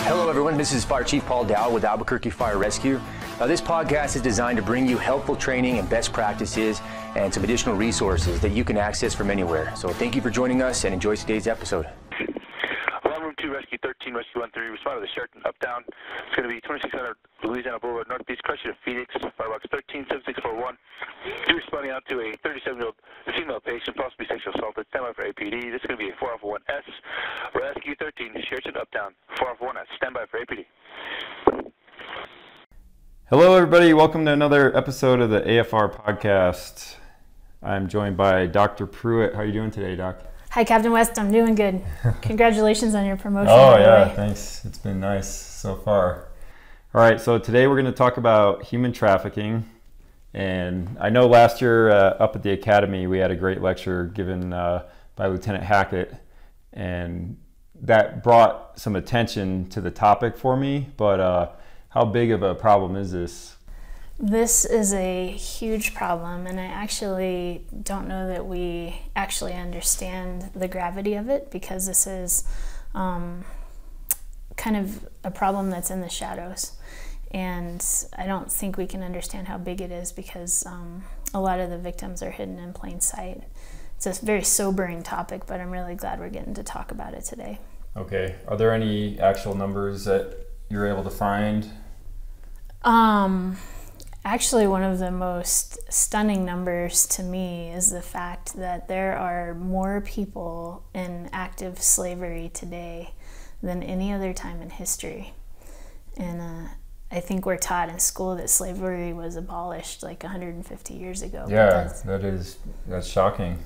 Hello everyone, this is Fire Chief Paul Dow with Albuquerque Fire and Rescue. This podcast is designed to bring you helpful training and best practices and some additional resources that you can access from anywhere. So thank you for joining us and enjoy today's episode. Alarm Room 2, Rescue 13, Rescue 13, respond to the Sheraton Uptown. It's going to be 2600 Louisiana Boulevard, Northeast, Crusher to Phoenix, Firebox 137641. You're responding out to a 37-year-old female patient, possibly sexually assaulted, standby for APD. This is going to be a 4-1S. Rescue 13, Sheraton Uptown, 4-1S, standby for APD. Hello everybody, welcome to another episode of the AFR podcast. I'm joined by Dr. Pruett. How are you doing today, Doc? Hi, Captain West. I'm doing good. Congratulations on your promotion. Oh yeah, thanks. It's been nice so far. All right, so today we're going to talk about human trafficking. And I know last year up at the Academy we had a great lecture given by Lieutenant Hackett, and that brought some attention to the topic for me, but how big of a problem is this? This is a huge problem, and I actually don't know that we actually understand the gravity of it, because this is kind of a problem that's in the shadows. And I don't think we can understand how big it is because a lot of the victims are hidden in plain sight. It's a very sobering topic, but I'm really glad we're getting to talk about it today. Okay. Are there any actual numbers that you're able to find? Actually, one of the most stunning numbers to me is the fact that there are more people in active slavery today than any other time in history. And I think we're taught in school that slavery was abolished like 150 years ago. Yeah, that's shocking.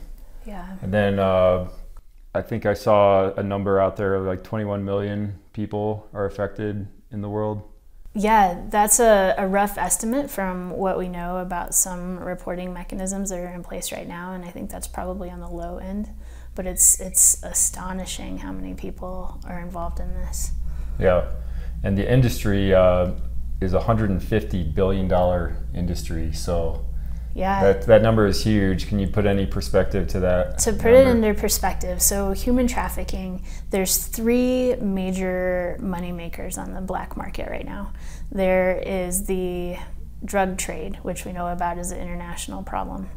Yeah. And then I think I saw a number out there like 21 million people are affected in the world. Yeah, that's a rough estimate from what we know about some reporting mechanisms that are in place right now, and I think that's probably on the low end. But it's astonishing how many people are involved in this. Yeah, and the industry is a $150 billion industry, so yeah, that number is huge. Can you put any perspective to that? To put it into perspective, so human trafficking, there's three major money makers on the black market right now. There is the drug trade, which we know about as an international problem.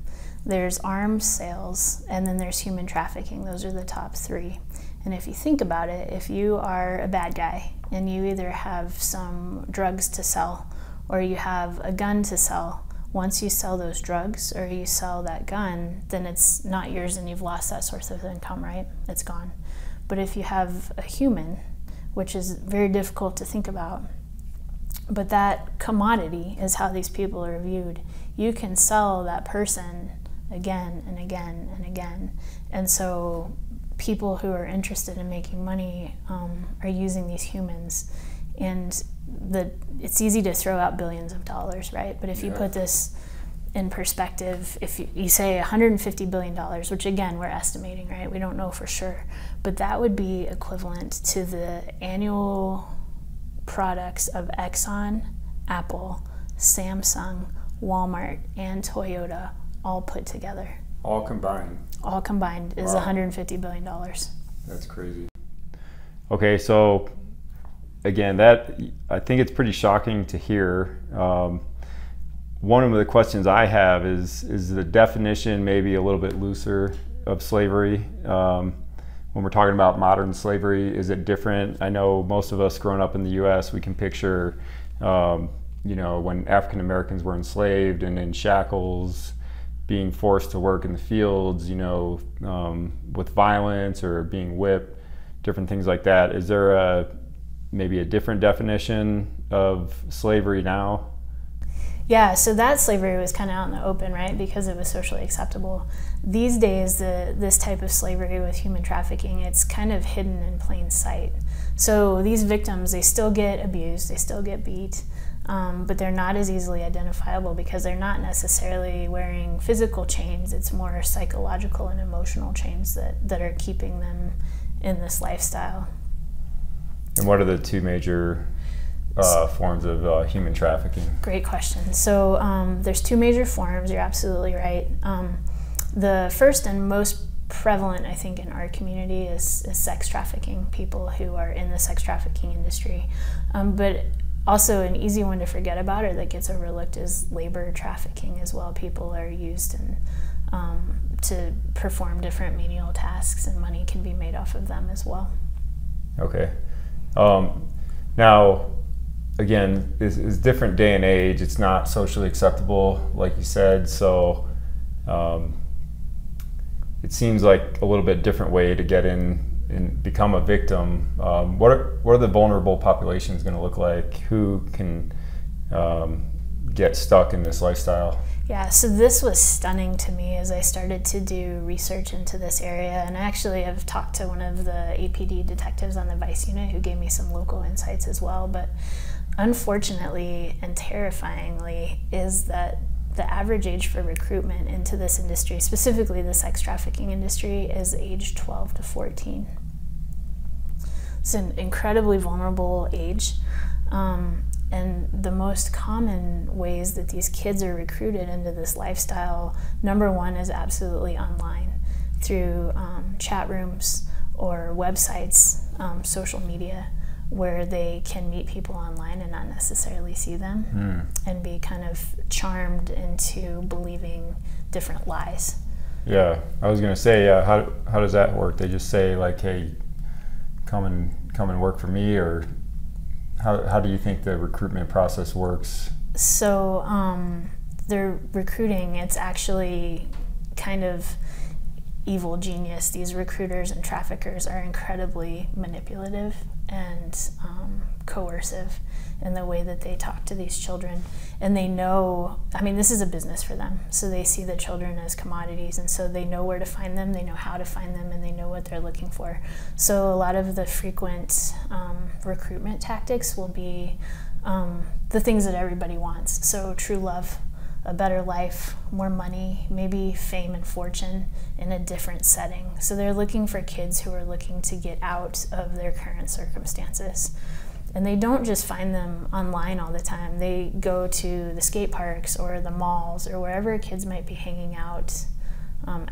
There's arms sales, and then there's human trafficking. Those are the top three. And if you think about it, if you are a bad guy and you either have some drugs to sell or you have a gun to sell, once you sell those drugs or you sell that gun, then it's not yours and you've lost that source of income, right? It's gone. But if you have a human, which is very difficult to think about, but that commodity is how these people are viewed. You can sell that person again and again and again. And so people who are interested in making money are using these humans. And it's easy to throw out billions of dollars, right? But if you put this in perspective, if you say $150 billion, which again, we're estimating, right? We don't know for sure, but that would be equivalent to the annual products of Exxon, Apple, Samsung, Walmart, and Toyota all put together. All combined? All combined is $150 billion. That's crazy. Okay, so again, that I think it's pretty shocking to hear. One of the questions I have is the definition maybe a little bit looser of slavery. When we're talking about modern slavery, is it different? I know most of us growing up in the U.S., we can picture, when African Americans were enslaved and in shackles, being forced to work in the fields, with violence or being whipped, different things like that. Is there maybe a different definition of slavery now? Yeah, so that slavery was kind of out in the open, right, because it was socially acceptable. These days, this type of slavery with human trafficking, it's kind of hidden in plain sight. So these victims, they still get abused, they still get beat, but they're not as easily identifiable because they're not necessarily wearing physical chains. It's more psychological and emotional chains that are keeping them in this lifestyle. And what are the two major forms of human trafficking? Great question. So there's two major forms, you're absolutely right. The first and most prevalent, I think, in our community is sex trafficking, people who are in the sex trafficking industry. But also an easy one to forget about or that gets overlooked is labor trafficking as well. People are used to perform different menial tasks, and money can be made off of them as well. Okay. Now, again, it's different day and age. It's not socially acceptable, like you said, so it seems like a little bit different way to get in and become a victim. What are the vulnerable populations going to look like? Who can get stuck in this lifestyle? Yeah, so this was stunning to me as I started to do research into this area, and I actually have talked to one of the APD detectives on the Vice unit who gave me some local insights as well. But unfortunately and terrifyingly is that the average age for recruitment into this industry, specifically the sex trafficking industry, is age 12 to 14. It's an incredibly vulnerable age. And the most common ways that these kids are recruited into this lifestyle, number one, is absolutely online, through chat rooms or websites, social media, where they can meet people online and not necessarily see them, and be kind of charmed into believing different lies. Yeah, I was gonna say, how does that work? They just say like, hey, come and work for me, or how do you think the recruitment process works? So the recruiting, it's actually kind of evil genius. These recruiters and traffickers are incredibly manipulative and coercive in the way that they talk to these children. And they know, I mean, this is a business for them. So they see the children as commodities, and so they know where to find them, they know how to find them, and they know what they're looking for. So a lot of the frequent recruitment tactics will be the things that everybody wants. So true love, a better life, more money, maybe fame and fortune in a different setting. So they're looking for kids who are looking to get out of their current circumstances. And they don't just find them online all the time. They go to the skate parks or the malls or wherever kids might be hanging out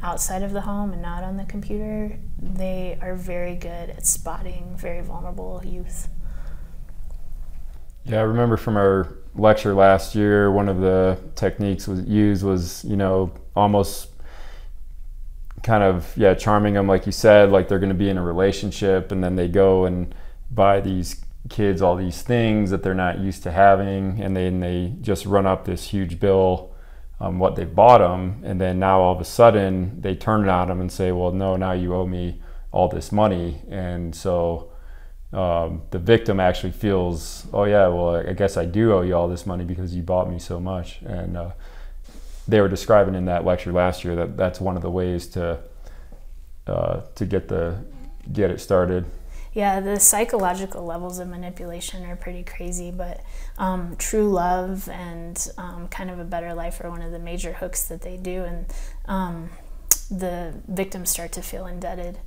outside of the home and not on the computer. They are very good at spotting very vulnerable youth. Yeah, I remember from our lecture last year, one of the techniques was, you know, almost kind of, charming them, like you said, like they're going to be in a relationship, and then they go and buy these kids all these things that they're not used to having, and then they just run up this huge bill on what they bought them, and then now all of a sudden they turn it on them and say, well, no, now you owe me all this money. And so the victim actually feels, oh yeah, well, I guess I do owe you all this money because you bought me so much. And they were describing in that lecture last year that that's one of the ways to get it started. Yeah, the psychological levels of manipulation are pretty crazy, but true love and kind of a better life are one of the major hooks that they do, and the victims start to feel indebted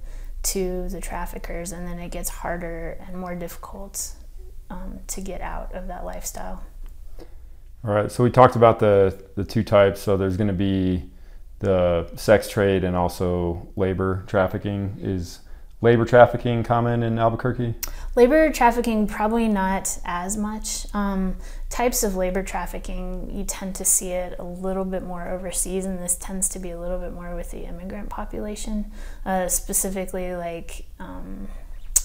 to the traffickers, and then it gets harder and more difficult to get out of that lifestyle. All right, so we talked about the two types. So there's going to be the sex trade and also labor trafficking. Is labor trafficking common in Albuquerque? Labor trafficking, probably not as much. Types of labor trafficking, you tend to see it a little bit more overseas, and this tends to be a little bit more with the immigrant population, specifically like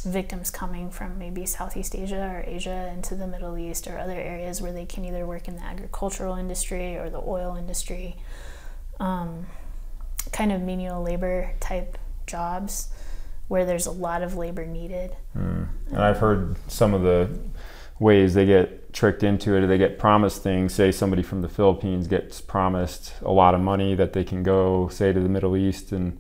victims coming from maybe Southeast Asia or Asia into the Middle East or other areas where they can either work in the agricultural industry or the oil industry, kind of menial labor type jobs where there's a lot of labor needed. And I've heard some of the ways they get tricked into it, or they get promised things. Say somebody from the Philippines gets promised a lot of money that they can go, say, to the Middle East and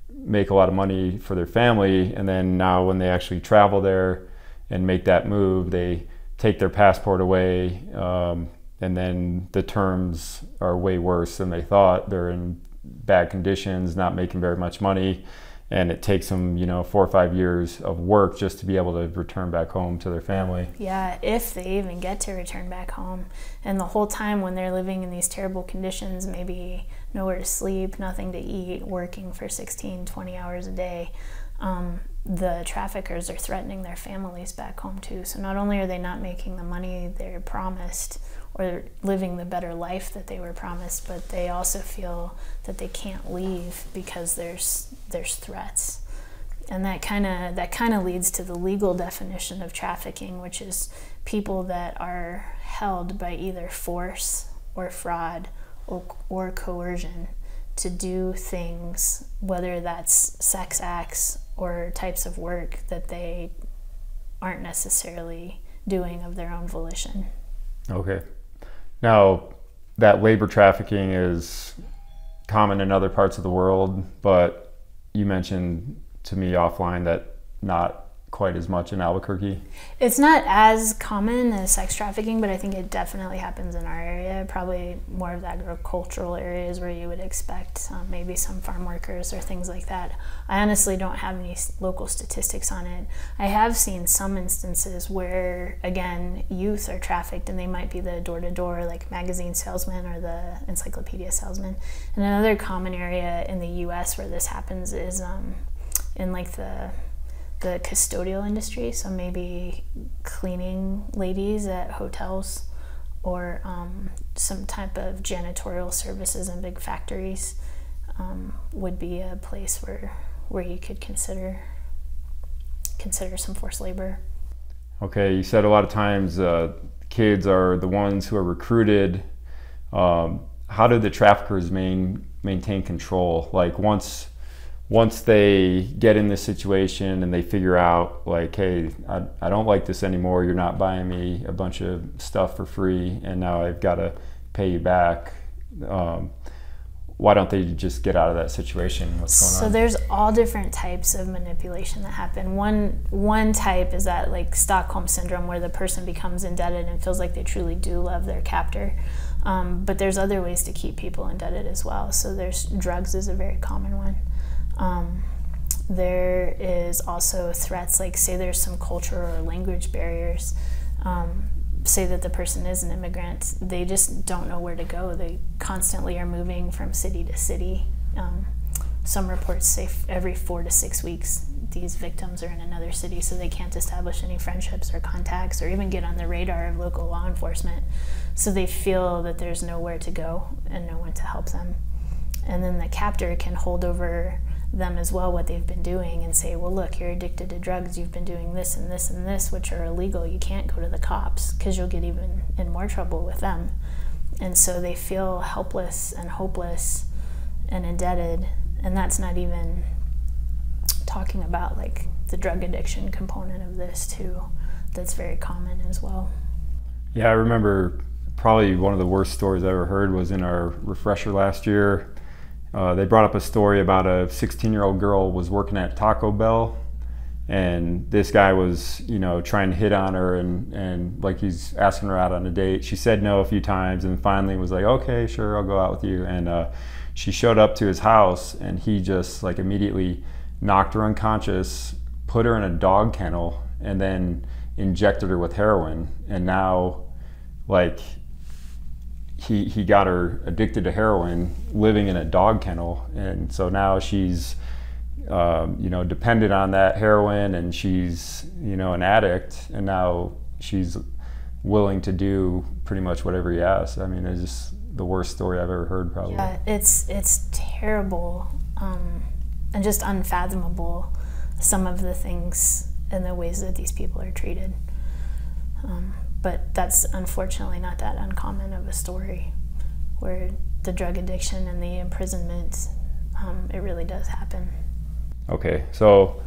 make a lot of money for their family, and then now when they actually travel there and make that move, they take their passport away, and then the terms are way worse than they thought. They're in bad conditions, not making very much money, and it takes them, 4 or 5 years of work just to be able to return back home to their family. Yeah, if they even get to return back home. And the whole time when they're living in these terrible conditions, maybe nowhere to sleep, nothing to eat, working for 16, 20 hours a day. The traffickers are threatening their families back home too. So not only are they not making the money they're promised or living the better life that they were promised, but they also feel that they can't leave because there's threats. And that kind of leads to the legal definition of trafficking, which is people that are held by either force or fraud or coercion to do things, whether that's sex acts or types of work that they aren't necessarily doing of their own volition. Okay. Now, that labor trafficking is common in other parts of the world, but you mentioned to me offline that not quite as much in Albuquerque. It's not as common as sex trafficking, but I think it definitely happens in our area. Probably more of the agricultural areas where you would expect maybe some farm workers or things like that. I honestly don't have any local statistics on it. I have seen some instances where, again, youth are trafficked and they might be the door-to-door, like magazine salesman or the encyclopedia salesman. And another common area in the US where this happens is in like the custodial industry, so maybe cleaning ladies at hotels or some type of janitorial services in big factories would be a place where you could consider some forced labor. Okay, you said a lot of times kids are the ones who are recruited. How do the traffickers maintain control? Like once they get in this situation and they figure out like, hey, I don't like this anymore, you're not buying me a bunch of stuff for free and now I've got to pay you back, why don't they just get out of that situation? What's going on? So there's all different types of manipulation that happen. One type is that like Stockholm syndrome, where the person becomes indebted and feels like they truly do love their captor. But there's other ways to keep people indebted as well. So there's drugs is a very common one. There is also threats, like say there's some cultural or language barriers. Say that the person is an immigrant, they just don't know where to go. They constantly are moving from city to city. Some reports say every 4 to 6 weeks these victims are in another city, so they can't establish any friendships or contacts or even get on the radar of local law enforcement. So they feel that there's nowhere to go and no one to help them. And then the captor can hold over them as well what they've been doing and say, well, look, you're addicted to drugs, you've been doing this and this and this, which are illegal. You can't go to the cops because you'll get even in more trouble with them. And so they feel helpless and hopeless and indebted. And that's not even talking about like the drug addiction component of this too. That's very common as well. Yeah, I remember probably one of the worst stories I ever heard was in our refresher last year. They brought up a story about a 16-year-old girl was working at Taco Bell, and this guy was, trying to hit on her and like he's asking her out on a date. She said no a few times and finally was like, okay, sure, I'll go out with you. And she showed up to his house and he just like immediately knocked her unconscious, put her in a dog kennel, and then injected her with heroin. And now like he got her addicted to heroin, living in a dog kennel, and so now she's dependent on that heroin, and she's an addict, and now she's willing to do pretty much whatever he asks. I mean, it's just the worst story I've ever heard, probably. Yeah, it's terrible and just unfathomable, some of the things and the ways that these people are treated. But that's unfortunately not that uncommon of a story, where the drug addiction and the imprisonment, it really does happen. Okay, so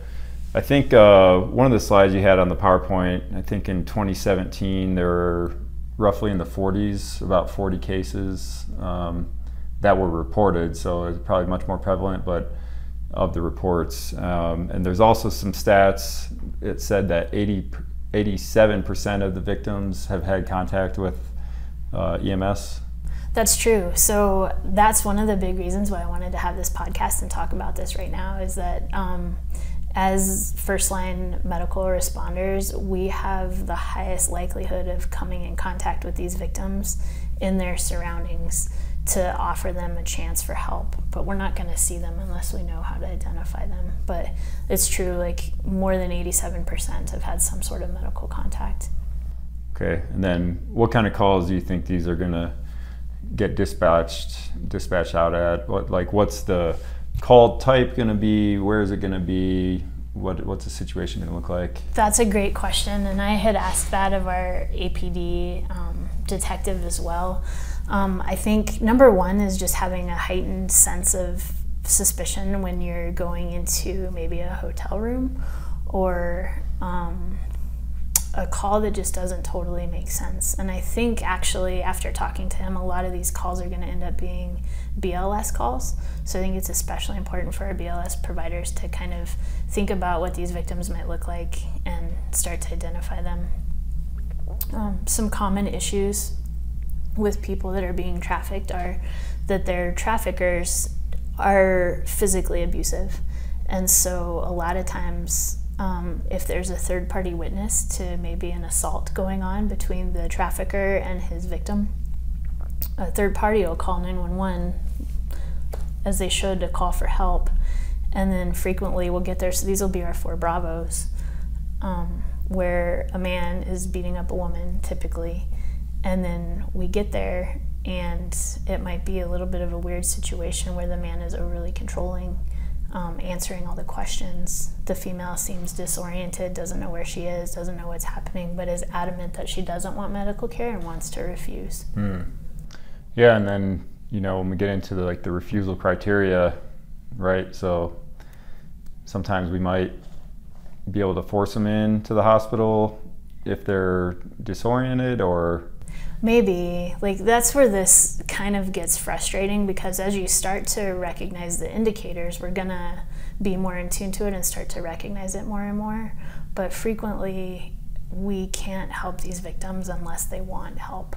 I think one of the slides you had on the PowerPoint, I think in 2017 there were roughly in the 40s, about 40 cases that were reported, so it's probably much more prevalent, but of the reports. And there's also some stats. It said that 87% of the victims have had contact with EMS. That's true. So that's one of the big reasons why I wanted to have this podcast and talk about this right now, is that as first-line medical responders, we have the highest likelihood of coming in contact with these victims in their surroundings to offer them a chance for help. But we're not going to see them unless we know how to identify them. But it's true, like more than 87% have had some sort of medical contact. Okay, and then what kind of calls do you think these are going to get dispatched out at? What's the call type going to be? Where is it going to be? What's the situation going to look like? That's a great question, and I had asked that of our APD detective as well. I think number one is just having a heightened sense of suspicion when you're going into maybe a hotel room or a call that just doesn't totally make sense. And I think actually after talking to him, a lot of these calls are going to end up being BLS calls. So I think it's especially important for our BLS providers to kind of think about what these victims might look like and start to identify them. Some common issues with people that are being trafficked are that their traffickers are physically abusive. And so a lot of times if there's a third-party witness to maybe an assault going on between the trafficker and his victim, a third party will call 911, as they should, to call for help. And then frequently we'll get there, so these will be our 4 Bravos, where a man is beating up a woman, typically. And then we get there, and it might be a little bit of a weird situation where the man is overly controlling, answering all the questions. The female seems disoriented, doesn't know where she is, doesn't know what's happening, but is adamant that she doesn't want medical care and wants to refuse. Yeah, and then, when we get into the refusal criteria, right? So sometimes we might be able to force them into the hospital if they're disoriented, or maybe. That's where this kind of gets frustrating, because as you start to recognize the indicators, we're gonna be more in tune to it and start to recognize it more and more. But frequently we can't help these victims unless they want help.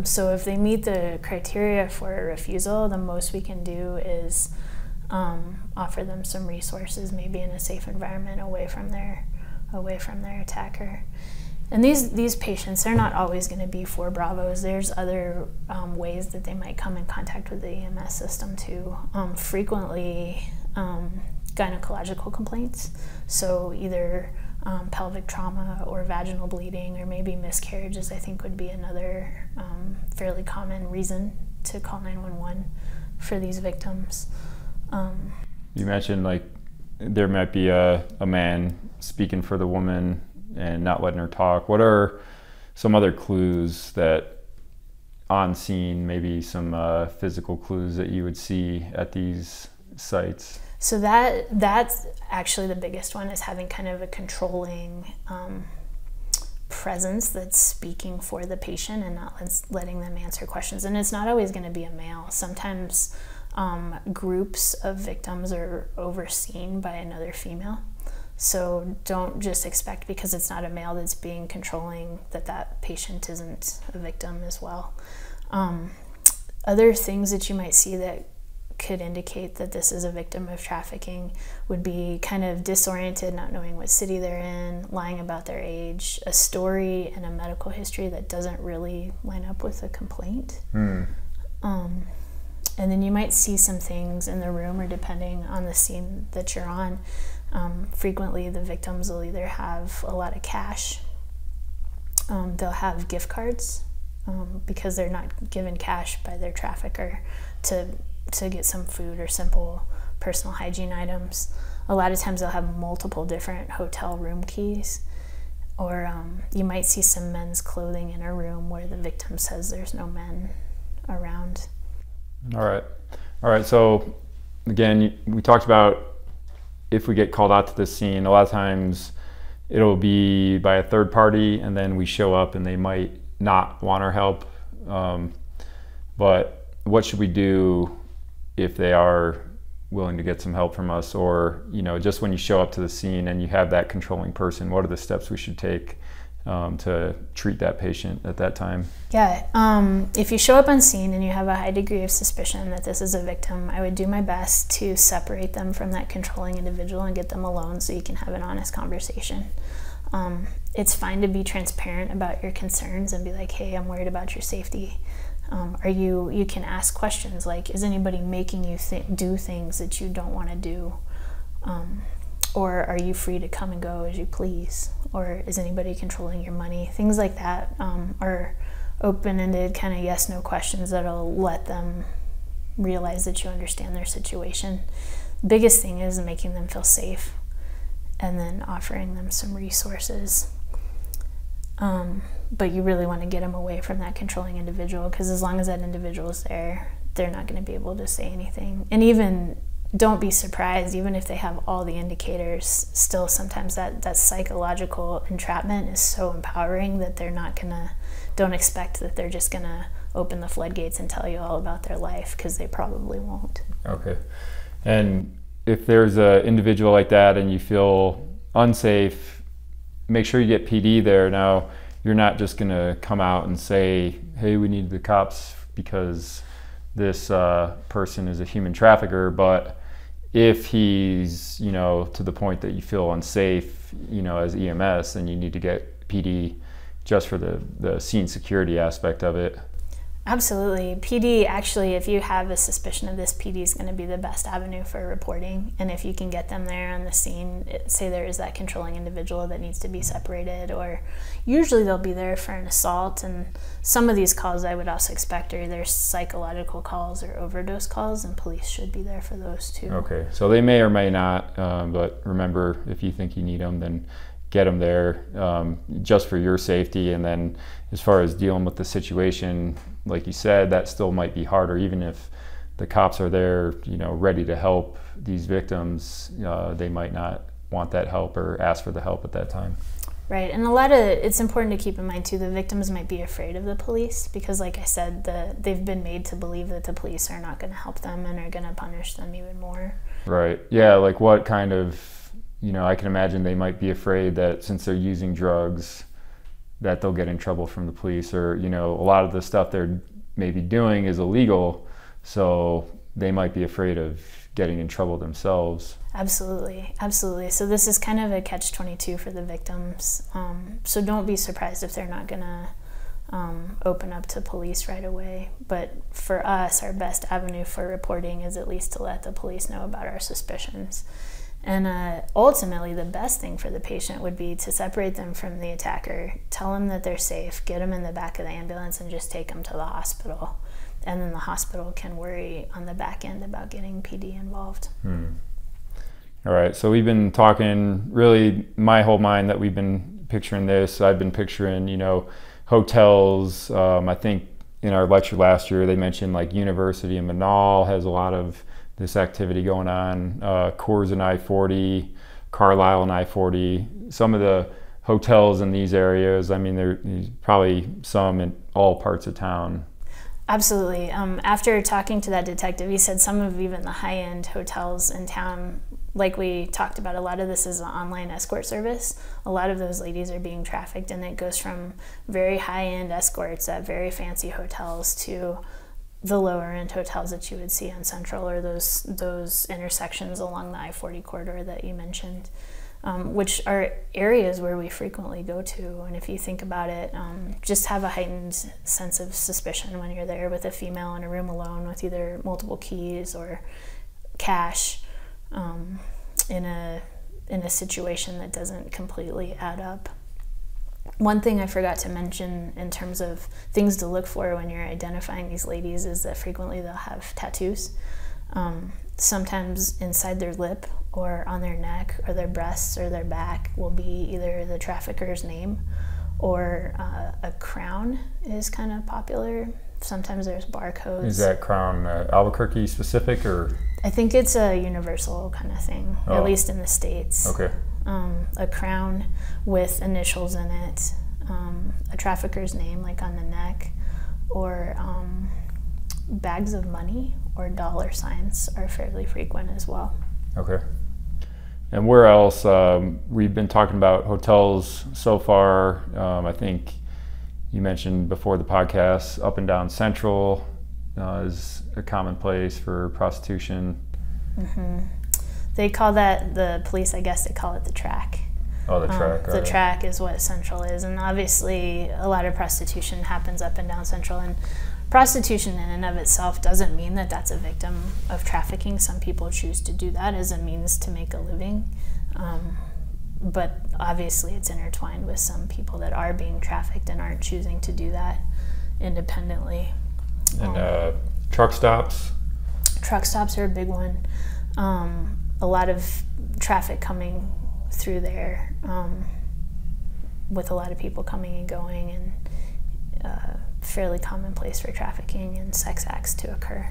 So if they meet the criteria for a refusal, the most we can do is offer them some resources, maybe in a safe environment away from their attacker. And these patients, they're not always going to be 4 Bravos. There's other ways that they might come in contact with the EMS system too. Frequently gynecological complaints, so either pelvic trauma or vaginal bleeding, or maybe miscarriages, I think would be another fairly common reason to call 911 for these victims. You mentioned there might be a man speaking for the woman and not letting her talk. What are some other clues that on scene, maybe some physical clues that you would see at these sites? So that's actually the biggest one, is having kind of a controlling presence that's speaking for the patient and not letting them answer questions. And it's not always going to be a male. Sometimes groups of victims are overseen by another female. So don't just expect, because it's not a male that's being controlling, that patient isn't a victim as well. Other things that you might see that could indicate that this is a victim of trafficking would be kind of disoriented, not knowing what city they're in, lying about their age, a story and a medical history that doesn't really line up with a complaint. And then you might see some things in the room, or depending on the scene that you're on. Frequently the victims will either have a lot of cash, they'll have gift cards, because they're not given cash by their trafficker to get some food or simple personal hygiene items. A lot of times they'll have multiple different hotel room keys, or you might see some men's clothing in a room where the victim says there's no men around. All right, so again, we talked about if we get called out to the scene, a lot of times it'll be by a third party, and then we show up and they might not want our help. But what should we do if they are willing to get some help from us? Or, just when you show up to the scene and you have that controlling person, what are the steps we should take to treat that patient at that time? Yeah, if you show up on scene and you have a high degree of suspicion that this is a victim, I would do my best to separate them from that controlling individual and get them alone so you can have an honest conversation. It's fine to be transparent about your concerns and be like, hey, I'm worried about your safety. You can ask questions like, is anybody making you do things that you don't want to do? Or are you free to come and go as you please? Or is anybody controlling your money? Things like that are open-ended kind of yes-no questions that'll let them realize that you understand their situation. Biggest thing is making them feel safe and then offering them some resources. But you really want to get them away from that controlling individual, because as long as that individual is there, they're not going to be able to say anything. And even don't be surprised, even if they have all the indicators, still sometimes that psychological entrapment is so empowering that don't expect that they're just going to open the floodgates and tell you all about their life, because they probably won't. Okay. And if there's an individual like that and you feel unsafe, make sure you get PD there. Now, you're not just going to come out and say, hey, we need the cops because this person is a human trafficker, but if he's, to the point that you feel unsafe, as EMS, then you need to get PD just for the scene security aspect of it. Absolutely. PD, actually, if you have a suspicion of this, PD is going to be the best avenue for reporting. And if you can get them there on the scene, say there is that controlling individual that needs to be separated, or usually they'll be there for an assault. And some of these calls I would also expect are either psychological calls or overdose calls, and police should be there for those too. Okay, so they may or may not, but remember, if you think you need them, then get them there just for your safety. And then as far as dealing with the situation, like you said, that still might be harder, even if the cops are there, ready to help these victims. They might not want that help or ask for the help at that time. Right, and it's important to keep in mind too, the victims might be afraid of the police because, like I said, they've been made to believe that the police are not going to help them and are going to punish them even more. Right, yeah, like what kind of, I can imagine they might be afraid that since they're using drugs, that they'll get in trouble from the police, or a lot of the stuff they're maybe doing is illegal, so they might be afraid of getting in trouble themselves. Absolutely, absolutely. So this is kind of a catch-22 for the victims. So don't be surprised if they're not gonna open up to police right away. But for us, our best avenue for reporting is at least to let the police know about our suspicions. And ultimately, the best thing for the patient would be to separate them from the attacker, tell them that they're safe, get them in the back of the ambulance, and just take them to the hospital. And then the hospital can worry on the back end about getting PD involved. All right, so we've been talking, really, my whole mind that we've been picturing this. I've been picturing, hotels. I think in our lecture last year, they mentioned like University of Manal has a lot of this activity going on, Coors and I-40, Carlisle and I-40, some of the hotels in these areas. I mean, there's probably some in all parts of town. Absolutely. After talking to that detective, he said some of even the high-end hotels in town, like we talked about, a lot of this is an online escort service. A lot of those ladies are being trafficked, and it goes from very high-end escorts at very fancy hotels to the lower end hotels that you would see on Central, or those intersections along the I-40 corridor that you mentioned, which are areas where we frequently go to. And if you think about it, just have a heightened sense of suspicion when you're there with a female in a room alone with either multiple keys or cash in a situation that doesn't completely add up. One thing I forgot to mention in terms of things to look for when you're identifying these ladies is that frequently they'll have tattoos. Sometimes inside their lip or on their neck or their breasts or their back will be either the trafficker's name or a crown is kind of popular. Sometimes there's barcodes. Is that crown Albuquerque specific, or? I think it's a universal kind of thing, at least in the States. Okay. A crown with initials in it, a trafficker's name like on the neck, or bags of money or dollar signs are fairly frequent as well. Okay. And where else? We've been talking about hotels so far. I think you mentioned before the podcast, up and down Central is a common place for prostitution. Mm-hmm. They call that, the police, I guess they call it the track. Oh, the track. The track is what Central is. And obviously a lot of prostitution happens up and down Central. And prostitution in and of itself doesn't mean that that's a victim of trafficking. Some people choose to do that as a means to make a living. But obviously it's intertwined with some people that are being trafficked and aren't choosing to do that independently. And truck stops? Truck stops are a big one. A lot of traffic coming through there, with a lot of people coming and going, and fairly commonplace for trafficking and sex acts to occur.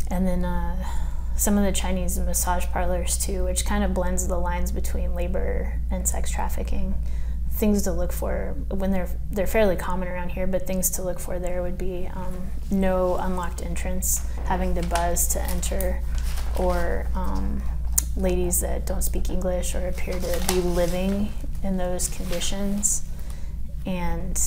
And then some of the Chinese massage parlors too, which kind of blends the lines between labor and sex trafficking. Things to look for when they're fairly common around here, but things to look for there would be no unlocked entrance, having to buzz to enter, or ladies that don't speak English or appear to be living in those conditions. And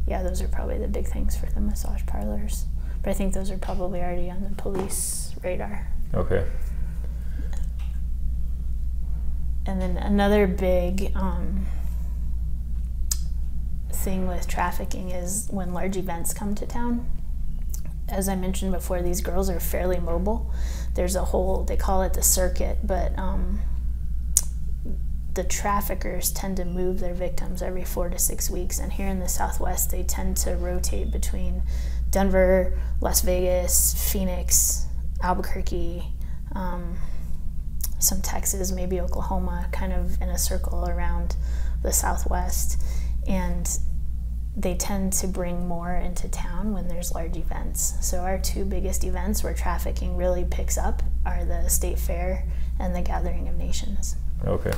yeah, those are probably the big things for the massage parlors. But I think those are probably already on the police radar. Okay. And then another big thing with trafficking is when large events come to town. As I mentioned before, these girls are fairly mobile. There's a whole, they call it the circuit, but the traffickers tend to move their victims every 4 to 6 weeks. And here in the Southwest, they tend to rotate between Denver, Las Vegas, Phoenix, Albuquerque, some Texas, maybe Oklahoma, kind of in a circle around the Southwest. And they tend to bring more into town when there's large events. So our two biggest events where trafficking really picks up are the State Fair and the Gathering of Nations. Okay.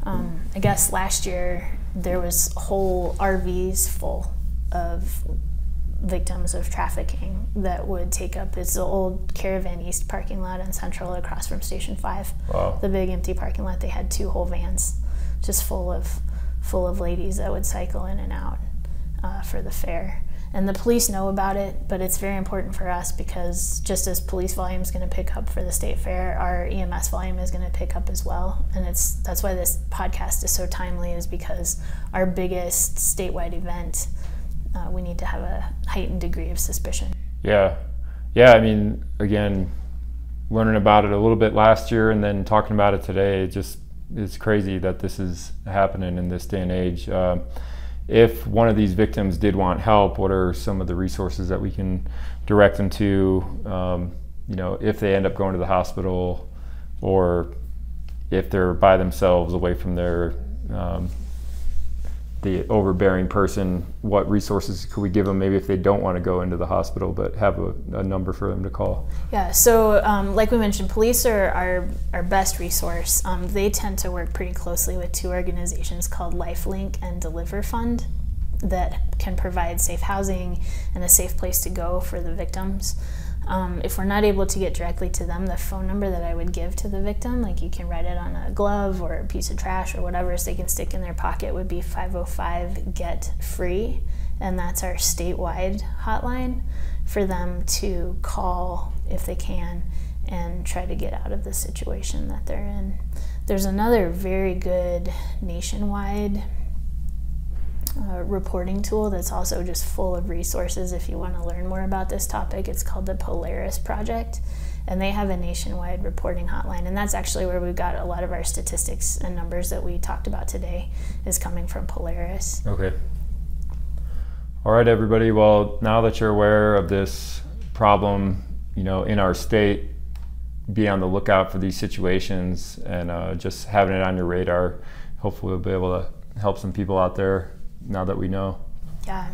I guess last year there was whole RVs full of victims of trafficking that would take up, it's the old Caravan East parking lot in Central across from Station 5. Wow. The big empty parking lot. They had 2 whole vans just full of ladies that would cycle in and out for the fair. And the police know about it, but it's very important for us because just as police volume is going to pick up for the State Fair, our EMS volume is going to pick up as well. And that's why this podcast is so timely, is because our biggest statewide event, we need to have a heightened degree of suspicion. Yeah. I mean, again, learning about it a little bit last year and then talking about it today, it's crazy that this is happening in this day and age. If one of these victims did want help, what are some of the resources that we can direct them to, if they end up going to the hospital, or if they're by themselves away from their the overbearing person, what resources could we give them, maybe if they don't want to go into the hospital but have a number for them to call? Yeah, so like we mentioned, police are our best resource. They tend to work pretty closely with 2 organizations called LifeLink and Deliver Fund that can provide safe housing and a safe place to go for the victims. If we're not able to get directly to them, the phone number that I would give to the victim, like you can write it on a glove or a piece of trash or whatever so they can stick in their pocket, would be 505-GET-FREE, and that's our statewide hotline for them to call if they can and try to get out of the situation that they're in. There's another very good nationwide reporting tool that's also just full of resources if you want to learn more about this topic. It's called the Polaris Project, and they have a nationwide reporting hotline, and that's actually where we've got a lot of our statistics and numbers that we talked about today is coming from Polaris. Okay. All right, everybody. Well, now that you're aware of this problem, in our state, be on the lookout for these situations, and just having it on your radar. Hopefully we'll be able to help some people out there now that we know. Yeah.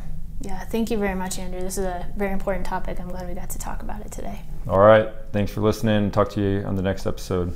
Thank you very much, Andrew. This is a very important topic. I'm glad we got to talk about it today. All right. Thanks for listening. Talk to you on the next episode.